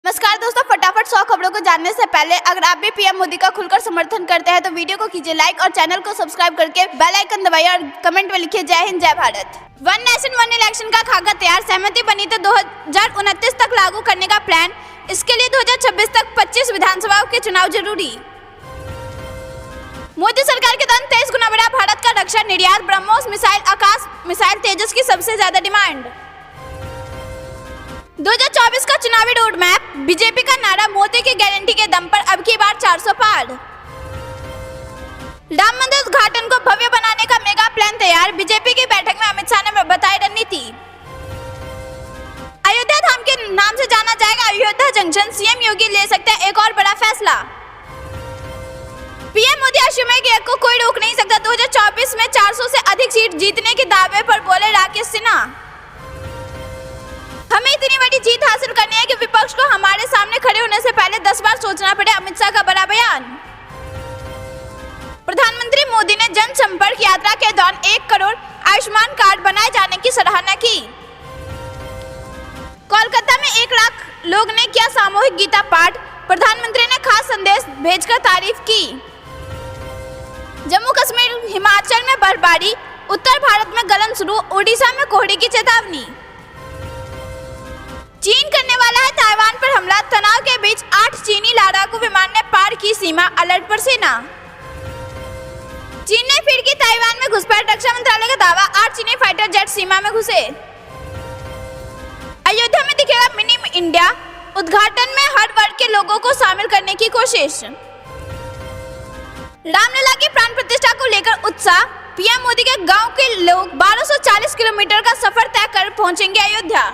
नमस्कार दोस्तों, फटाफट 100 खबरों को जानने से पहले अगर आप भी पीएम मोदी का खुलकर समर्थन करते हैं तो वीडियो को कीजिए लाइक और चैनल को सब्सक्राइब करके बेल आइकन दबाइए और कमेंट में लिखिए जय हिंद जय Bharat. One nation one election का खाका तैयार, सहमति बनी तो 2029 तक लागू करने का प्लान। इसके लिए 2026 तक 25 विधानसभाओं के चुनाव जरूरी। मोदी सरकार के दौरान 23 गुना बढ़ा भारत का रक्षा निर्यात, ब्रह्मोस मिसाइल, आकाश मिसाइल तेजस की सबसे ज्यादा डिमांड। 2024 का चुनावी रोड मैप, बीजेपी का नारा, मोदी की गारंटी के दम पर अब की बार 400 पार। राम मंदिर उद्घाटन को भव्य बनाने का मेगा प्लान तैयार, बीजेपी की बैठक में अमित शाह ने बताई रणनीति। अयोध्या धाम के नाम से जाना जाएगा अयोध्या जंक्शन, सीएम योगी ले सकते हैं एक और बड़ा फैसला। पीएम मोदी अश्वमेध के को कोई रोक नहीं सकता, 2024 में 400 से अधिक सीट जीतने के दावे पर बोले राकेश सिन्हा। हमें इतनी बड़ी जीत हासिल करनी है कि विपक्ष को हमारे सामने खड़े होने से पहले 10 बार सोचना पड़े, अमित शाह का बड़ा बयान। प्रधानमंत्री मोदी ने जनसंपर्क यात्रा के दौरान 1 करोड़ आयुष्मान कार्ड बनाए जाने की सराहना की। कोलकाता में 1 लाख लोग ने किया सामूहिक गीता पाठ, प्रधानमंत्री ने खास संदेश भेजकर तारीफ की। जम्मू कश्मीर हिमाचल में बर्फबारी, उत्तर भारत में गलन शुरू, ओडिशा में कोहरे की चेतावनी। चीन करने वाला है ताइवान पर हमला, तनाव के बीच 8 चीनी लड़ाकू विमान ने पार की सीमा, अलर्ट पर सेना। चीन ने फिर की ताइवान में घुसपैठ, रक्षा मंत्रालय का दावा, 8 चीनी फाइटर जेट सीमा में घुसे। अयोध्या में दिखेगा मिनी इंडिया, उद्घाटन में हर वर्ग के लोगों को शामिल करने की कोशिश। रामलला की प्राण प्रतिष्ठा को लेकर उत्साह, पीएम मोदी के गांव के लोग 1240 किलोमीटर का सफर तय कर पहुंचेंगे अयोध्या।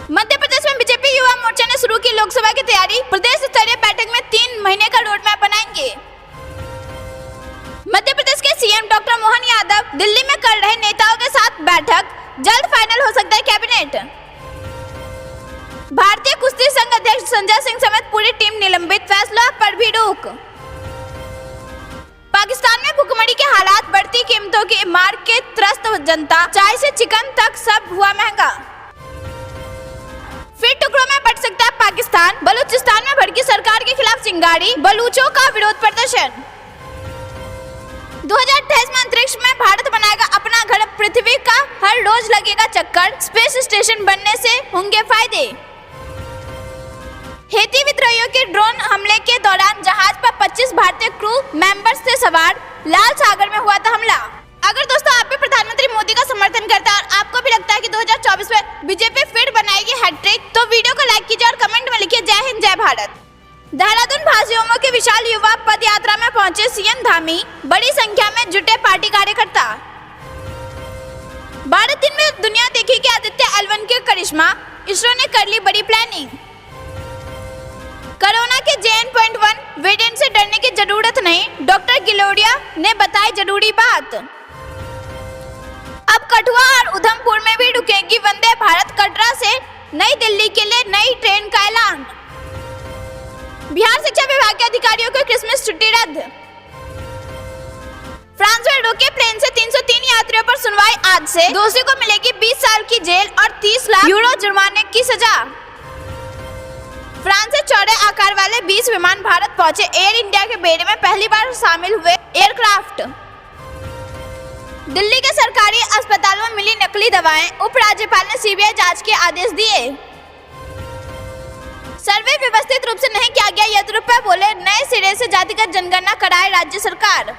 मध्य प्रदेश में बीजेपी युवा मोर्चा ने शुरू की लोकसभा की तैयारी, प्रदेश स्तरीय बैठक में 3 महीने का रोड मैप बनाएंगे। मध्य प्रदेश के सीएम डॉक्टर मोहन यादव दिल्ली में कर रहे नेताओं के साथ बैठक, जल्द फाइनल हो सकता है कैबिनेट। भारतीय कुश्ती संघ अध्यक्ष संजय सिंह समेत पूरी टीम निलंबित, फैसला पर भी रोक। पाकिस्तान में भुखमरी के हालात, बढ़ती कीमतों की मार के त्रस्त जनता, चाय से चिकन तक सब हुआ महंगा। फिर टुकड़ों में बंट सकता है पाकिस्तान, बलूचिस्तान में भड़की सरकार के खिलाफ चिंगारी, बलूचों का विरोध प्रदर्शन। 2028 में अंतरिक्ष में भारत बनाएगा अपना घर, पृथ्वी का हर रोज लगेगा चक्कर, स्पेस स्टेशन बनने से होंगे फायदे। हेती विद्रोहियों के ड्रोन हमले के दौरान जहाज पर 25 भारतीय क्रू मेंबर्स थे सवार, लाल सागर में हुआ था हमला। अगर दोस्तों आप भी प्रधानमंत्री मोदी का समर्थन करते हैं और आपको भी लगता है कि 2024 में बीजेपी फिर बनाएगी हैट्रिक, तो वीडियो को लाइक कीजिए और कमेंट में लिखिए जय हिंद जय भारत। देहरादून भाजयुमो की विशाल युवा पद यात्रा में पहुंचे सीएम धामी, बड़ी संख्या में जुटे पार्टी कार्यकर्ता। 12 दिन में दुनिया देखेगी आदित्य L1 के करिश्मा, इसरो ने कर ली बड़ी प्लानिंग। कोरोना के JN.1 वेरिएंट से डरने की जरूरत नहीं, डॉक्टर गिलोडिया ने बताई जरूरी बात। अब कठुआ और उधमपुर में भी रुकेगी वंदे भारत, कटरा से नई दिल्ली के लिए नई ट्रेन का ऐलान। बिहार शिक्षा विभाग के अधिकारियों को क्रिसमस छुट्टी रद्द। फ्रांस में रोके प्लेन से 303 यात्रियों पर सुनवाई आज से, दोषी को मिलेगी 20 साल की जेल और 30 लाख यूरो जुर्माने की सजा। फ्रांस से चौड़े आकार वाले 20 विमान भारत पहुंचे, एयर इंडिया के बेड़े में पहली बार शामिल हुए एयरक्राफ्ट। दिल्ली के सरकारी अस्पतालों में मिली नकली दवाएं, उपराज्यपाल ने सीबीआई जांच के आदेश दिए। सर्वे व्यवस्थित रूप से नहीं किया गया, येदियुरप्पा बोले नए सिरे से जातिगत जनगणना कराए राज्य सरकार।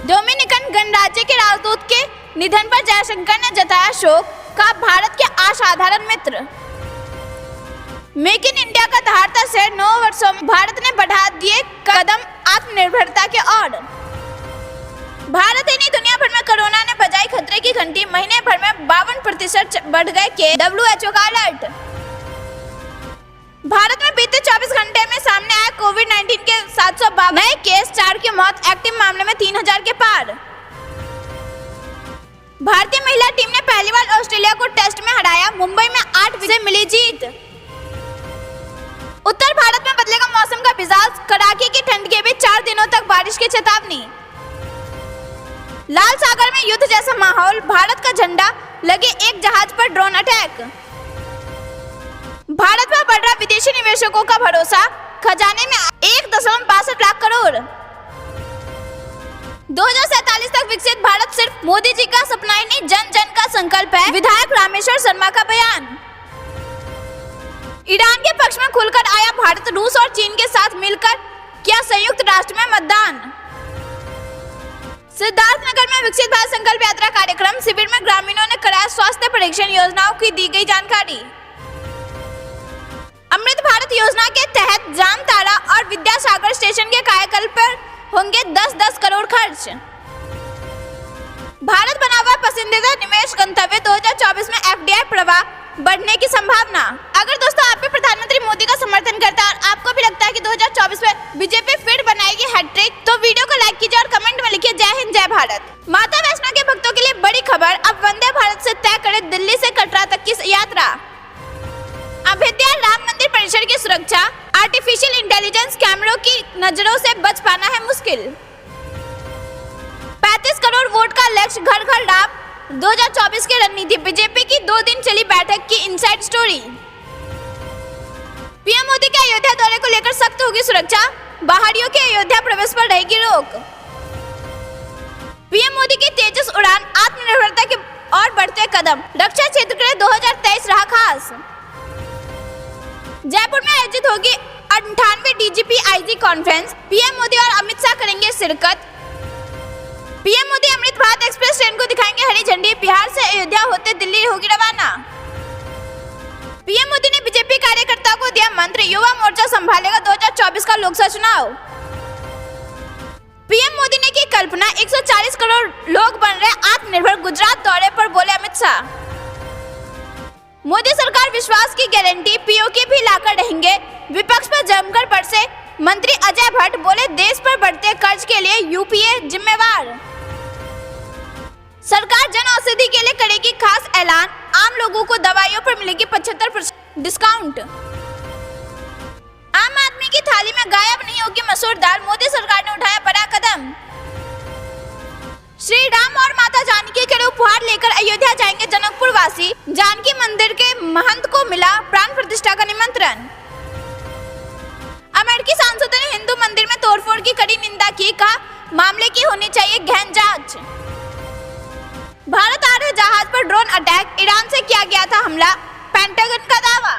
डोमिनिकन गणराज्य के राजदूत के निधन पर जयशंकर ने जताया शोक, कहा भारत के असाधारण मित्र। मेक इन इंडिया का धारता से 9 वर्षों में भारत ने बढ़ा दिए कदम आत्मनिर्भरता के ओर। भारत ही नहीं दुनिया भर में कोरोना ने बजाई खतरे की घंटी, महीने भर में 52% बढ़ गए के WHO का अलर्ट। भारत में बीते 24 घंटे में सामने आया कोविड-19 के 752 नए केस, 4 की मौत, एक्टिव मामले में 3000 के पार। भारतीय महिला टीम ने पहली बार ऑस्ट्रेलिया को टेस्ट में हराया, मुंबई में 8 से मिली जीत। उत्तर भारत में बदलेगा मौसम का मिजाज, कड़ाके की ठंड के बीच 4 दिनों तक बारिश की चेतावनी। लाल सागर में युद्ध जैसा माहौल, भारत का झंडा लगे एक जहाज पर ड्रोन अटैक। विश्लेषकों का भरोसा, खजाने में 1.62 लाख करोड़। 2047 तक विकसित भारत सिर्फ मोदी जी का सपना ही नहीं, जन जन का संकल्प है, विधायक रामेश्वर शर्मा का बयान। ईरान के पक्ष में खुलकर आया भारत, रूस और चीन के साथ मिलकर किया संयुक्त राष्ट्र में मतदान। सिद्धार्थनगर में विकसित भारत संकल्प यात्रा कार्यक्रम, शिविर में ग्रामीणों ने कराया स्वास्थ्य परीक्षण, योजनाओं की दी गई जानकारी। अमृत भारत योजना के तहत जामताड़ा और विद्यासागर स्टेशन के कायाकल्प पर होंगे 10-10 करोड़ खर्च। भारत बना हुआ पसंदीदा निवेश गंतव्य, 2024 में FDI प्रवाह बढ़ने की संभावना। अगर दोस्तों आप भी प्रधानमंत्री मोदी का समर्थन करता है और आपको भी लगता है कि 2024 में बीजेपी फिर बनाएगी हैट्रिक, तो वीडियो को लाइक कीजिए और कमेंट में लिखिए जय हिंद जय भारत। माता वैष्णो के भक्तों के लिए बड़ी खबर, अब वंदे भारत से तय करे दिल्ली से कटरा तक की यात्रा। अयोध्या राम मंदिर परिसर की सुरक्षा, आर्टिफिशियल इंटेलिजेंस कैमरों की नजरों से बच पाना है मुश्किल। 35 करोड़ वोट का लक्ष्य, घर घर राम, 2024 की रणनीति, बीजेपी की 2 दिन चली बैठक की इनसाइड स्टोरी। पीएम मोदी के अयोध्या दौरे को लेकर सख्त होगी सुरक्षा, बाहरियों के अयोध्या प्रवेश पर रहेगी रोक। पीएम मोदी की तेजस उड़ान, आत्मनिर्भरता के और बढ़ते कदम, रक्षा क्षेत्र के लिए 2023 रहा खास। जयपुर में आयोजित होगी 98वीं DGP IG conference, PM Modi और अमित शाह करेंगे शिरकत। PM Modi Amrit Bharat express train को दिखाएंगे हरी झंडी, बिहार से अयोध्या होते दिल्ली होगी रवाना। पीएम मोदी ने बीजेपी कार्यकर्ताओं को दिया मंत्र, युवा मोर्चा संभालेगा 2024 का लोकसभा चुनाव। पीएम मोदी ने की कल्पना, 140 करोड़ लोग बन रहे आत्मनिर्भर, गुजरात दौरे पर बोले अमित शाह। मोदी सरकार विश्वास की गारंटी, पीओके भी लाकर रहेंगे, विपक्ष पर जमकर बरसे मंत्री अजय भट्ट, बोले देश पर बढ़ते कर्ज के लिए यूपीए जिम्मेवार। सरकार जन औषधि के लिए करेगी खास ऐलान, आम लोगों को दवाइयों पर मिलेगी 75% डिस्काउंट। आम आदमी की थाली में गायब नहीं होगी मसूर दाल, मोदी सरकार ने उठाया बड़ा कदम। श्री राम और माता जानकी के लिए उपहार लेकर अयोध्या जाएंगे जनकपुर वासी, जानकी मंदिर के महंत को मिला प्राण प्रतिष्ठा का निमंत्रण। अमेरिकी सांसदों ने हिंदू मंदिर में तोड़फोड़ की कड़ी निंदा की, कहा मामले की होनी चाहिए गहन जांच। भारत आ रहे जहाज पर ड्रोन अटैक, ईरान से किया गया था हमला, पेंटागन का दावा।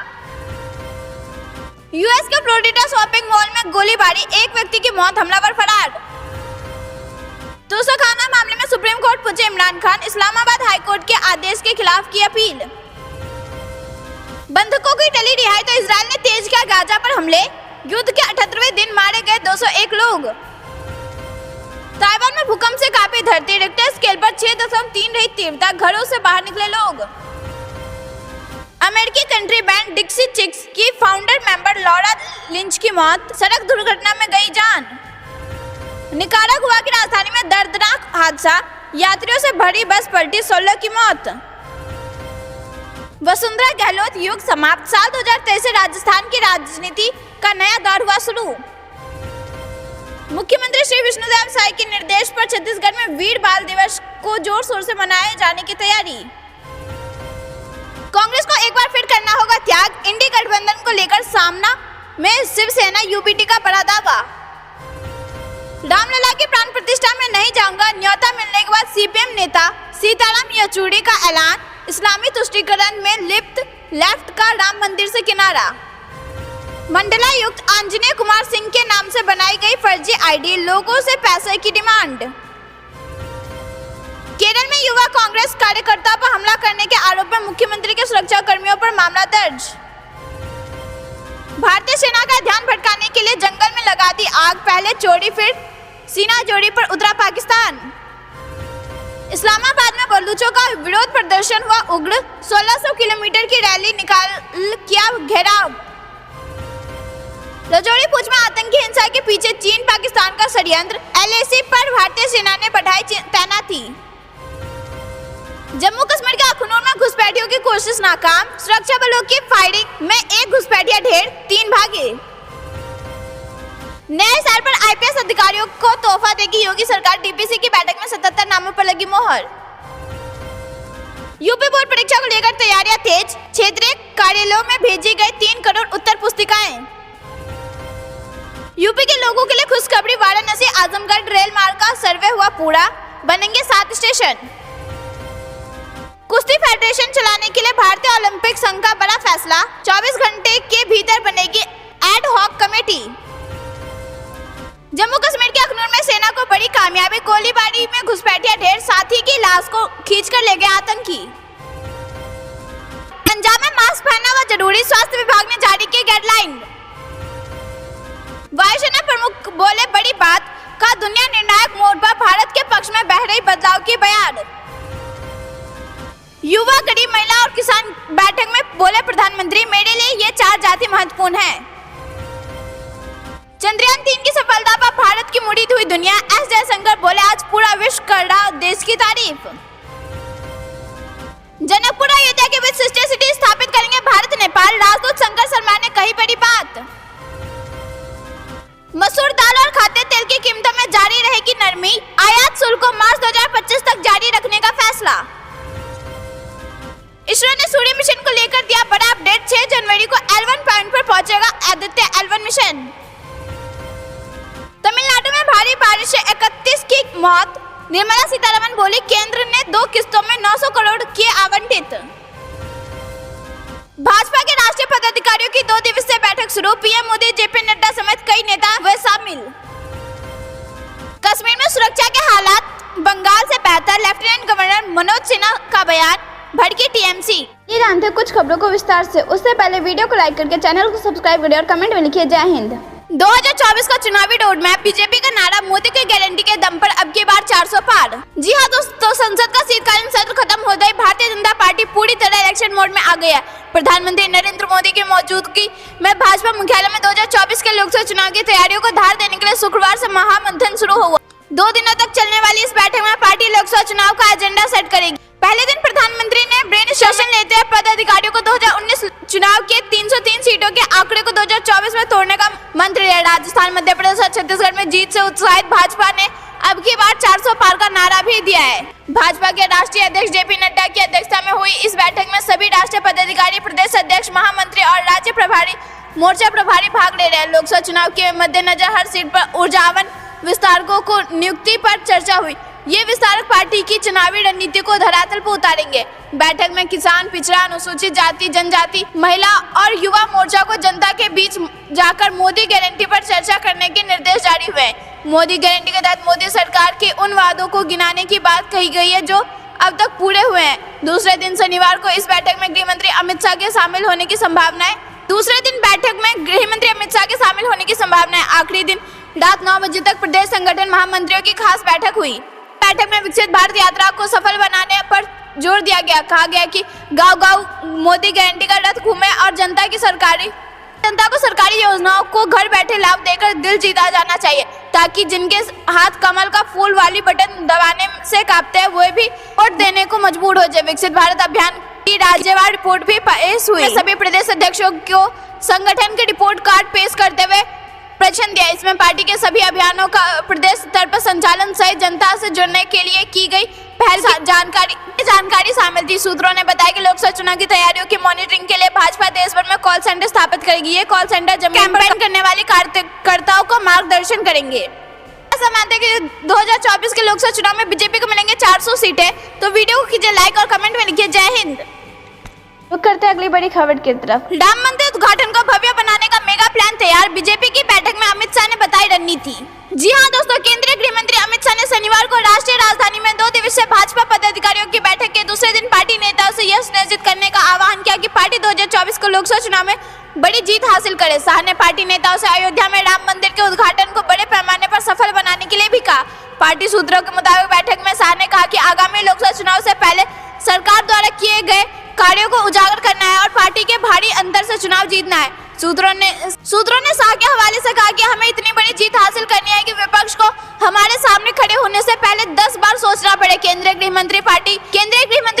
यूएस के फ्लोरिडा शॉपिंग मॉल में गोलीबारी, एक व्यक्ति की मौत, हमलावर फरार। तोशाखाना मामले में सुप्रीम कोर्ट पहुंचे इमरान खान, इस्लामाबाद हाई कोर्ट के आदेश के खिलाफ की अपील। बंधकों की टली रिहाई तो इजराइल ने तेज किया गाजा पर हमले, युद्ध के 78वें दिन मारे गए 201 लोग। ताइवान में भूकंप से कांपी धरती, रिक्टर स्केल पर 6.3 रही तीव्रता, घरों से बाहर निकले लोग। अमेरिकी कंट्री बैंड डिक्सी चिक्स की फाउंडर मेंबर लॉरा लिंच की मौत, सड़क दुर्घटना में गई जान। निकारागुआ की राजधानी में दर्दनाक हादसा, यात्रियों से भरी बस पलटी, 16 की मौत। वसुंधरा गहलोत युग समाप्त, साल 2023 से राजस्थान की राजनीति का नया दौर हुआ शुरू। मुख्यमंत्री श्री विष्णुदेव साय के निर्देश पर छत्तीसगढ़ में वीर बाल दिवस को जोर शोर से मनाए जाने की तैयारी। कांग्रेस को एक बार फिर करना होगा त्याग, इंडी गठबंधन को लेकर सामना में शिवसेना यूपीटी का बड़ा दावा। रामलला की प्राण प्रतिष्ठा में नहीं जाऊंगा, न्योता मिलने के बाद सीपीएम नेता सीताराम येचुरी का ऐलान, इस्लामी तुष्टीकरण में लिप्त लेफ्ट का राम मंदिर से किनारा। मंडलायुक्त आंजनेय कुमार सिंह के नाम से बनाई गई फर्जी आईडी, लोगों से पैसे की डिमांड। केरल में युवा कांग्रेस कार्यकर्ता पर हमला करने के आरोप में मुख्यमंत्री के सुरक्षा कर्मियों पर मामला दर्ज। भारतीय सेना का ध्यान भटकाने के लिए जंगल में लगा दी आग, पहले चोरी फिर सीना जोड़ी पर उतरा पाकिस्तान। इस्लामाबाद में बलूचों का विरोध प्रदर्शन हुआ उग्र, 1600 किलोमीटर की रैली निकाल किया घेराव। रजौरी पूंछ में आतंकी हिंसा के पीछे चीन पाकिस्तान का षड्यंत्र, LAC पर भारतीय सेना ने बढ़ाई तैनाती। जम्मू कश्मीर के अखनूर में घुसपैठियों की कोशिश नाकाम, सुरक्षा बलों की फायरिंग में एक घुसपैठिया ढेर, 3 भागे। नए साल पर IPS अधिकारियों को तोहफा देगी योगी सरकार, DPC की बैठक में 77 नामों पर लगी मोहर। यूपी बोर्ड परीक्षा को लेकर तैयारियां तेज, क्षेत्रीय कार्यालयों में भेजी गई 3 करोड़ उत्तर पुस्तिकाएं। यूपी के लोगों के लिए खुशखबरी, वाराणसी आजमगढ़ रेल मार्ग का सर्वे हुआ पूरा, बनेंगे 7 स्टेशन। कुश्ती फेडरेशन चलाने के लिए भारतीय ओलंपिक संघ का बड़ा फैसला, 24 घंटे के भीतर बनेगी ad hoc committee. Jammu Kashmir के अखनूर में सेना को बड़ी कामयाबी, गोलीबारी में घुसपैठिया ढेर, साथी की लाश को खींचकर ले गए आतंकी। पंजाब में मास्क पहनना व जरूरी, स्वास्थ्य विभाग ने जारी की गाइडलाइन। वायुसेना प्रमुख बोले बड़ी बात, का दुनिया निर्णायक मोड़ पर, भारत के पक्ष में बह रही बदलाव की बयान। युवा, गरीब, महिला और किसान बैठक में बोले प्रधानमंत्री, मेरे लिए ये 4 जाति महत्वपूर्ण है। चंद्रयान 3 की सफलता पर भारत की मुड़ी हुई दुनिया, एस जयशंकर बोले आज पूरा विश्व कर रहा देश की तारीफ। जनकपुर अयोध्या के बीच सिस्टर सिटी स्थापित करेंगे भारत नेपाल, राजदूत शंकर शर्मा ने कही बड़ी बात। मसूर दाल और खाद्य तेल की कीमतों में जारी रहेगी नरमी, आयात शुल्क को मार्च 2025 तक जारी रखने का फैसला। इसरो ने सूर्य मिशन को लेकर दिया बड़ा अपडेट, 6 जनवरी को L1 पॉइंट पर पहुंचेगा आदित्य L1 मिशन। तमिलनाडु में भारी बारिश से 31 की मौत, निर्मला सीतारमण बोली केंद्र ने 2 किस्तों में 900 करोड़ किए आवंटित। भाजपा के राष्ट्रीय पदाधिकारियों की 2 दिवसीय बैठक शुरू, पीएम मोदी, जेपी नड्डा समेत कई नेता हुए शामिल। कश्मीर में सुरक्षा के हालात बंगाल से बेहतर, लेफ्टिनेंट गवर्नर मनोज सिन्हा का बयान, भड़की टीएमसी। ये जानते कुछ खबरों को विस्तार से, उससे पहले वीडियो को लाइक करके चैनल को सब्सक्राइब करें और कमेंट में लिखिए जय हिंद। 2024 का चुनावी रोड मैप, बीजेपी का नारा, मोदी की गारंटी के दम पर अब की बार 400 पार। जी हां दोस्तों, संसद का शीतकालीन सत्र खत्म हो गई, भारतीय जनता पार्टी पूरी तरह इलेक्शन मोड में आ गई है। प्रधानमंत्री नरेंद्र मोदी की मौजूदगी में भाजपा मुख्यालय में 2024 के लोकसभा चुनाव की तैयारियों को धार देने के लिए शुक्रवार से महामंथन शुरू हुआ। 2 दिनों तक चलने वाली इस बैठक में पार्टी लोकसभा चुनाव का एजेंडा सेट करेगी। पहले दिन प्रधानमंत्री ने ब्रेन सेशन लेते हुए पदाधिकारियों को 2019 चुनाव के 303 सीटों के आंकड़े को 2024 में तोड़ने का मंत्र दिया। राजस्थान, मध्य प्रदेश और छत्तीसगढ़ में जीत से उत्साहित भाजपा ने अब की बार 400 पार का नारा भी दिया है। भाजपा के राष्ट्रीय अध्यक्ष जेपी नड्डा की अध्यक्षता में हुई इस बैठक में सभी राष्ट्रीय पदाधिकारी, प्रदेश अध्यक्ष, महामंत्री और राज्य प्रभारी, मोर्चा प्रभारी भाग ले रहे हैं। लोकसभा चुनाव के मद्देनजर हर सीट पर ऊर्जावान विस्तारकों को नियुक्ति पर चर्चा हुई। ये विस्तारक पार्टी की चुनावी रणनीति को धरातल पर उतारेंगे। बैठक में किसान, पिछड़ा, अनुसूचित जाति, जनजाति, महिला और युवा मोर्चा को जनता के बीच जाकर मोदी गारंटी पर चर्चा करने के निर्देश जारी हुए। मोदी गारंटी के तहत मोदी सरकार के उन वादों को गिनाने की बात कही गई है जो अब तक पूरे हुए हैं। दूसरे दिन शनिवार को इस बैठक में गृह मंत्री अमित शाह के शामिल होने की संभावना है। आखिरी दिन रात 9 बजे तक प्रदेश संगठन महामंत्रियों की खास बैठक हुई। बैठक में विकसित भारत यात्रा को सफल बनाने पर जोर दिया गया। कहा गया कि गांव-गांव मोदी गारंटी का रथ घूमे और जनता को सरकारी योजनाओं को घर बैठे लाभ देकर दिल जीता जाना चाहिए, ताकि जिनके हाथ कमल का फूल वाली बटन दबाने से कांपते हैं वो भी वोट देने को मजबूर हो जाए। विकसित भारत अभियान की राज्यवार रिपोर्ट भी पेश हुई। सभी प्रदेश अध्यक्षों को संगठन के रिपोर्ट कार्ड पेश करते हुए प्रदर्शन दिया। इसमें पार्टी के सभी अभियानों का प्रदेश स्तर पर संचालन सहित जनता से जुड़ने के लिए की गई पहल जानकारी शामिल थी। सूत्रों ने बताया कि लोकसभा चुनाव की तैयारियों की मॉनिटरिंग के लिए भाजपा देश भर में कॉल सेंटर स्थापित करेगी। ये कॉल सेंटर जमीन पर कैंपेन करने वाले कार्यकर्ताओं को मार्गदर्शन करेंगे। ऐसा मानते हैं कि 2024 के लोकसभा चुनाव में बीजेपी को मिलेंगे 400 सीटें। तो वीडियो को कीजिए लाइक और कमेंट में लिखिए जय हिंद। करते अगली बड़ी खबर की तरफ। राम मंदिर उद्घाटन को भव्य बनाने का मेगा प्लान तैयार, बीजेपी की बैठक में अमित शाह ने बताई रणनीति। जी हां दोस्तों, केंद्रीय गृह मंत्री अमित शाह ने शनिवार को राष्ट्रीय राजधानी में 2 दिवसीय भाजपा पदाधिकारियों की बैठक के दूसरे दिन पार्टी नेताओं से यह सुनिश्चित करने का आह्वान किया कि पार्टी 2024 को लोकसभा चुनाव में बड़ी जीत हासिल करे। शाह ने पार्टी नेताओं से अयोध्या में राम मंदिर के उद्घाटन को बड़े पैमाने पर सफल बनाने के लिए भी कहा। पार्टी सूत्रों के मुताबिक बैठक में शाह ने कहा कि आगामी लोकसभा चुनाव से पहले सरकार द्वारा किए गए कार्यों को उजागर करना है और पार्टी के भारी अंतर से चुनाव जीतना है। सूत्रों ने शाह के हवाले से कहा कि हमें इतनी बड़ी जीत हासिल करनी है कि विपक्ष को हमारे सामने खड़े होने से पहले 10 बार सोचना पड़े। केंद्रीय गृह मंत्री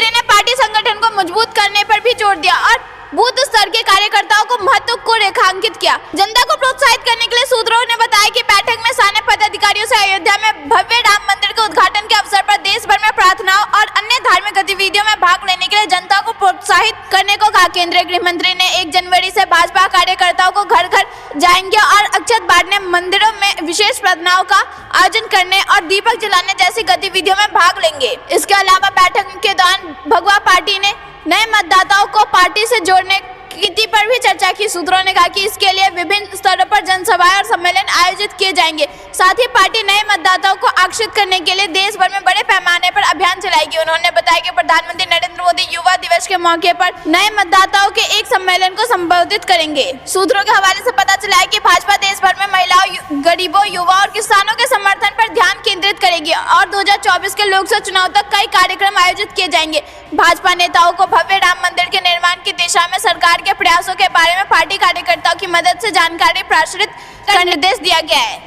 ने पार्टी संगठन को मजबूत करने पर भी जोर दिया और बूथ स्तर के कार्यकर्ताओं को महत्व को रेखांकित किया। जनता को प्रोत्साहित करने के लिए सूत्रों ने बताया कि बैठक में स्थानीय पदाधिकारियों से अयोध्या में भव्य राम मंदिर के उद्घाटन के अवसर पर देश भर में प्रार्थनाओं और अन्य धार्मिक गतिविधियों में भाग लेने के लिए जनता को प्रोत्साहित करने को कहा। केंद्रीय गृह मंत्री ने 1 जनवरी से भाजपा कार्यकर्ताओं को घर घर जाएंगे और अक्षत बांटने, मंदिरों में विशेष प्रार्थनाओं का आयोजन करने और दीपक जलाने जैसी गतिविधियों में भाग लेंगे। इसके अलावा बैठक के दौरान भगवा पार्टी ने नए मतदाताओं को पार्टी से जोड़ने की पर भी चर्चा की। सूत्रों ने कहा कि इसके लिए विभिन्न स्तरों पर जनसभाएं और सम्मेलन आयोजित किए जाएंगे। साथ ही पार्टी नए मतदाताओं को आकर्षित करने के लिए देश भर में बड़े पैमाने पर अभियान चलाएगी। उन्होंने बताया कि प्रधानमंत्री नरेंद्र मोदी युवा दिवस के मौके पर नए मतदाताओं के एक सम्मेलन को संबोधित करेंगे। सूत्रों के हवाले से पता चला है कि भाजपा देश भर में महिलाओं, गरीबों, युवा और किसानों के समर्थन पर ध्यान केंद्रित करेगी और 2024 के लोकसभा चुनाव तक कई कार्यक्रम आयोजित किए जाएंगे। भाजपा नेताओं को भव्य राम मंदिर के निर्माण की दिशा में सरकार के प्रयासों के बारे में पार्टी कार्यकर्ताओं की मदद से जानकारी प्रसारित का निर्देश दिया गया है,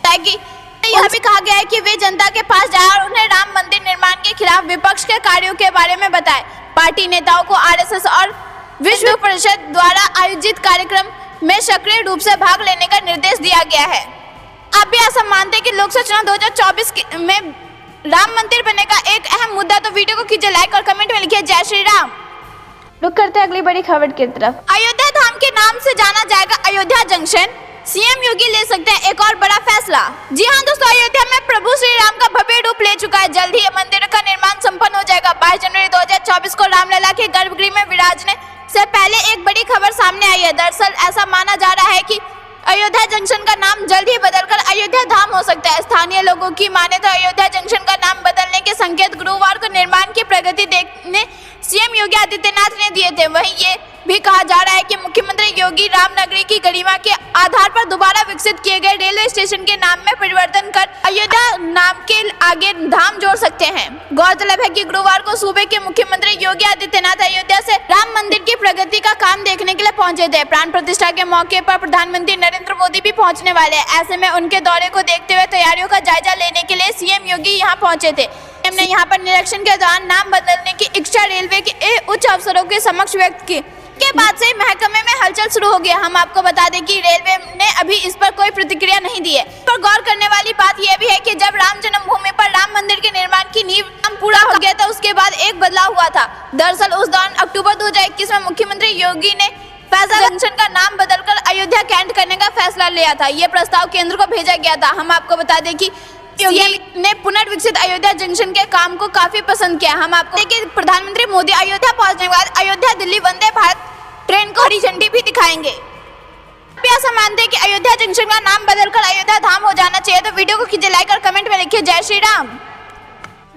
ताकि यह भी कहा गया है कि वे जनता के पास जाए और उन्हें राम मंदिर निर्माण के खिलाफ विपक्ष के कार्यों के बारे में बताएं। पार्टी नेताओं को आरएसएस और विश्व परिषद द्वारा आयोजित कार्यक्रम में सक्रिय रूप से भाग लेने का निर्देश दिया गया है। आप भी ऐसा मानते हैं कि लोकसभा चुनाव 2024 में राम मंदिर बनने का एक अहम मुद्दा, तो वीडियो को कीजिए लाइक और कमेंट में लिखिए जय श्री राम। रुक करते हैं अगली बड़ी खबर की तरफ। अयोध्या धाम के नाम से जाना जाएगा अयोध्या जंक्शन, सीएम योगी ले सकते हैं एक और बड़ा फैसला। जी हां दोस्तों, अयोध्या में प्रभु श्री राम का भव्य रूप ले चुका है। जल्द ही मंदिर का निर्माण संपन्न हो जाएगा। 22 जनवरी 2024 को रामलला के गर्भगृह में विराजने से पहले एक बड़ी खबर सामने आई है। दरअसल ऐसा माना जा रहा है कि अयोध्या जंक्शन का नाम जल्द ही बदलकर अयोध्या धाम हो सकता है। स्थानीय लोगों की माने तो अयोध्या जंक्शन का नाम बदलने के संकेत गुरुवार को निर्माण की प्रगति देखने सीएम योगी आदित्यनाथ ने दिए थे। वहीं ये भी कहा जा रहा है कि मुख्यमंत्री योगी रामनगरी की गरिमा के आधार पर दोबारा विकसित किए गए रेलवे स्टेशन के नाम में परिवर्तन कर अयोध्या नाम के आगे धाम जोड़ सकते हैं। गौरतलब है कि गुरुवार को सूबे के मुख्यमंत्री योगी आदित्यनाथ अयोध्या से राम मंदिर की प्रगति का काम देखने के लिए पहुंचे थे। प्राण प्रतिष्ठा के मौके पर प्रधानमंत्री नरेंद्र मोदी भी पहुंचने वाले हैं। ऐसे में उनके दौरे को देखते हुए तैयारियों का जायजा लेने के लिए सीएम योगी यहाँ पहुंचे थे। सीएम ने यहाँ पर निरीक्षण के दौरान नाम बदलने की इच्छा रेलवे के उच्च अफसरों के समक्ष व्यक्त की। के बाद से महकमे में हलचल शुरू हो गया। हम आपको बता दें कि रेलवे ने अभी इस पर कोई प्रतिक्रिया नहीं दी है। पर गौर करने वाली बात यह भी है कि जब राम जन्मभूमि पर राम मंदिर के निर्माण की नींव पूरा हो गया था, उसके बाद एक बदलाव हुआ था। दरअसल उस दौरान अक्टूबर 2021 में मुख्यमंत्री योगी ने फैसला जंक्शन का नाम बदलकर अयोध्या कैंट करने का फैसला लिया था। ये प्रस्ताव केंद्र को भेजा गया था। हम आपको बता दें कि योगी ने पुनर्विकसित अयोध्या जंक्शन के काम को काफी पसंद किया। हम आपको देखिए, प्रधानमंत्री मोदी अयोध्या पहुंचने के बाद अयोध्या दिल्ली वंदे भारत ट्रेन को हरी झंडी भी दिखाएंगे। आप ऐसा मानते हैं कि अयोध्या जंक्शन का नाम बदलकर अयोध्या धाम हो जाना चाहिए, तो वीडियो को कीजिए लाइक और कमेंट में लिखिए जय श्री राम।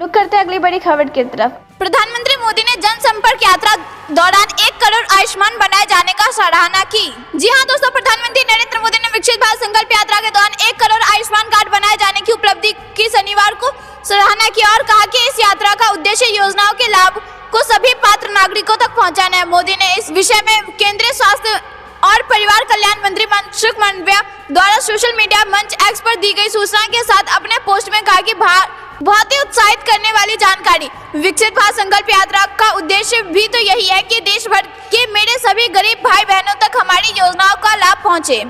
रुक करते हैं अगली बड़ी खबर की तरफ। प्रधानमंत्री मोदी ने जनसंपर्क यात्रा दौरान 1 करोड़ आयुष्मान बनाए जाने का सराहना की। जी हां दोस्तों, प्रधानमंत्री नरेंद्र मोदी ने विकसित भारत संकल्प यात्रा के दौरान 1 करोड़ आयुष्मान कार्ड बनाए जाने की उपलब्धि की शनिवार को सराहना की और कहा कि इस यात्रा का उद्देश्य योजनाओं के लाभ को सभी पात्र नागरिकों तक पहुंचाना है। मोदी ने इस विषय में केंद्रीय स्वास्थ्य और परिवार कल्याण मंत्री मनसुख मांडविया द्वारा सोशल मीडिया मंच एक्स पर दी गई सूचना के साथ अपने पोस्ट में कहा कि बहुत ही उत्साहित करने वाली जानकारी। विकसित भारत संकल्प यात्रा का उद्देश्य भी तो यही है कि देश भर के मेरे सभी गरीब भाई बहनों तक हमारी योजनाओं का लाभ पहुंचे।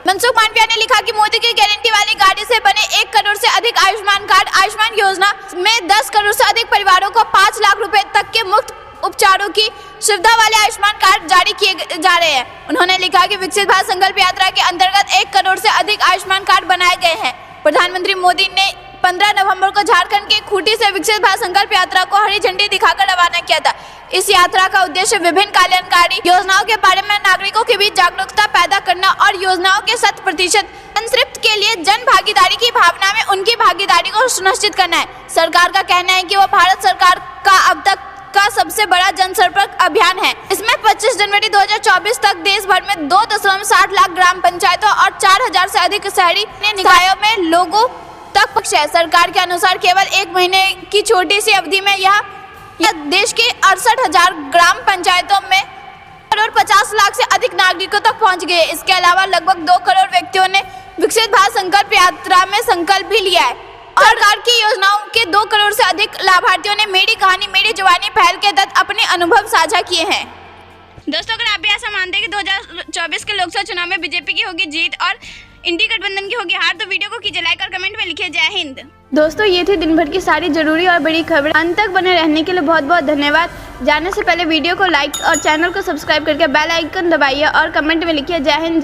मनसुख मांडविया ने लिखा कि मोदी की गारंटी वाली गाड़ी से बने 1 करोड़ से अधिक आयुष्मान कार्ड आयुष्मान योजना में 10 करोड़ से अधिक परिवारों को 5 लाख रुपए तक के मुफ्त उपचारों की सुविधा वाले आयुष्मान कार्ड जारी किए जा रहे हैं। उन्होंने लिखा कि विकसित भारत संकल्प यात्रा के अंतर्गत 1 करोड़ से अधिक आयुष्मान कार्ड बनाए गए हैं। प्रधानमंत्री मोदी ने 15 नवंबर को झारखंड के खूंटी से विकसित भारत संकल्प यात्रा को हरी झंडी दिखाकर रवाना किया था। इस यात्रा का उद्देश्य विभिन्न कल्याणकारी योजनाओं के बारे में नागरिकों के बीच जागरूकता पैदा करना और योजनाओं के 100% संतृप्त के लिए जन भागीदारी की भावना में उनकी भागीदारी को सुनिश्चित करना है। सरकार का कहना है कि वो भारत सरकार का अब तक का सबसे बड़ा जनसंपर्क अभियान है। इसमें 25 जनवरी 2024 तक देश भर में 2.60 लाख ग्राम पंचायतों और 4000 से अधिक शहरी निकायों में लोगों तक पहुंच है। सरकार के अनुसार केवल 1 महीने की छोटी सी अवधि में यह देश के 68,000 ग्राम पंचायतों में 1.50 लाख से अधिक नागरिकों तक पहुंच गए। इसके अलावा लगभग 2 करोड़ व्यक्तियों ने विकसित भारत संकल्प यात्रा में संकल्प भी लिया है। सरकार की योजनाओं के 2 करोड़ से अधिक लाभार्थियों ने मेरी कहानी मेरी जुबानी पहल के तहत अपने अनुभव साझा किए हैं। दोस्तों अगर आप भी ऐसा मानते हैं कि 2024 के लोकसभा चुनाव में बीजेपी की होगी जीत और इंडी गठबंधन की होगी हार, तो वीडियो को कीजिए लाइक और कमेंट में लिखिए जय हिंद। दोस्तों ये थी दिन भर की सारी जरूरी और बड़ी खबर। अंत तक बने रहने के लिए बहुत बहुत धन्यवाद। जाने से पहले वीडियो को लाइक और चैनल को सब्सक्राइब करके बेल आइकन दबाइए और कमेंट में लिखिए जय हिंद।